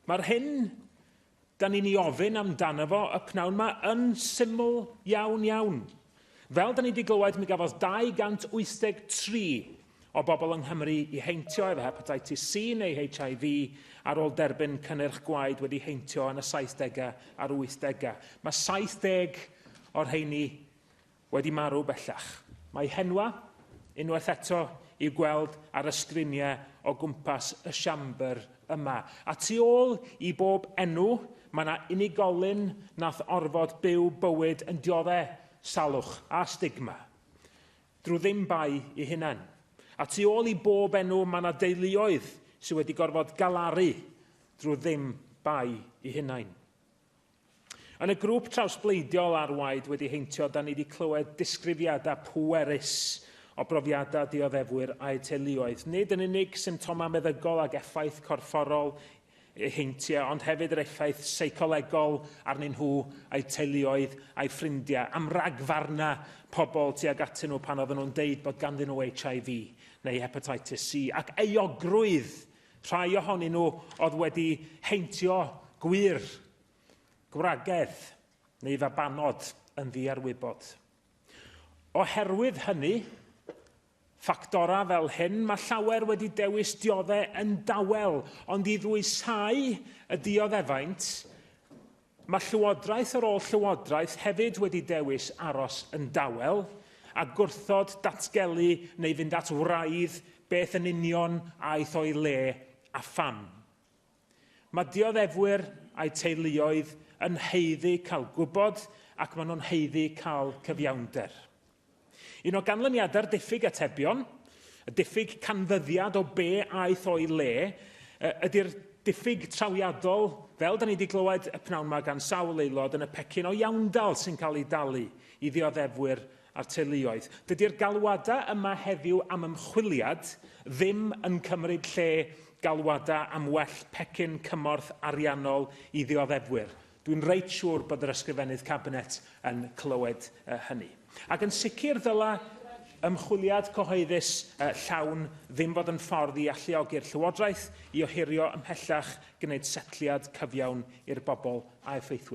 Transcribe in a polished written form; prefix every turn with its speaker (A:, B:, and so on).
A: Mae'r hyn da ni'n ei ofyn amdano fo y pnawn yma yn syml iawn iawn. Fel da ni wedi glywed, mi gafodd 283 o bobl yng Nghymru i heintio efo hepatitis C neu HIV ar ôl derbyn cynnyrch gwaed wedi heintio yn y 70au a'r 80au. Mae 70 o'r rheini wedi marw bellach. Mae henwa, unwaith eto, i'w gweld ar y sgriniau o gwmpas y siambr yma. A tu ôl i bob enw, mae yna unigolyn nath orfod byw bywyd yn dioddau salwch a stigma, drwy ddim bai eu hunain. A tu ôl i bob enw, mae yna deuluoedd sydd wedi gorfod galaru drwy ddim bai eu hunain. Yn y grŵp trawsbleidiol ar waed wedi heintio, da ni wedi clywed disgrifiadau pwerus o brofiadau dioddefwyr a'u teuluoedd. Nid yn unig symptoma meddygol ag effaith corfforol heintio, ond hefyd yr effaith seicolegol arnyn nhw, a'u teuluoedd, a'u ffrindiau, am ragfarna pobl tuag atyn nhw pan oedden nhw'n deud bod ganddyn nhw HIV neu hepatitis C, ac euogrwydd rhai ohonyn nhw oedd wedi heintio gwir, gwragedd neu fabanod yn ddiarwybod. Oherwydd hynny, ffactora fel hyn, mae llawer wedi dewis dioddau yn dawel, ond i ddwysau y dioddefaint, mae llywodraeth ar ôl llywodraeth hefyd wedi dewis aros yn dawel, a gwrthod datgelu neu fynd at wraidd beth yn union aeth o'i le a pham. Mae dioddefwyr a'u teuluoedd yn haeddu cael gwybod ac maen nhw'n haeddu cael cyfiawnder. Un o ganlyniadau'r diffyg atebion, y diffyg canfyddiad o be aeth o'i le, ydy'r diffyg trawiadol, fel da ni wedi glywed y pnawn yma gan sawl aelod, yn y pecyn o iawndal sy'n cael ei dalu i ddioddefwyr a'r teuluoedd. Dydy'r galwadau yma heddiw am ymchwiliad ddim yn cymryd lle galwadau am well pecyn cymorth ariannol i ddioddefwyr. Dwi'n reit siŵr bod yr ysgrifennydd cabinet yn clywed hynny. Ac yn sicr ddyla ymchwiliad cyhoeddus llawn ddim fod yn ffordd i alluogi'r llywodraeth i ohirio ymhellach gwneud setliad cyfiawn i'r bobl a effeithwyr.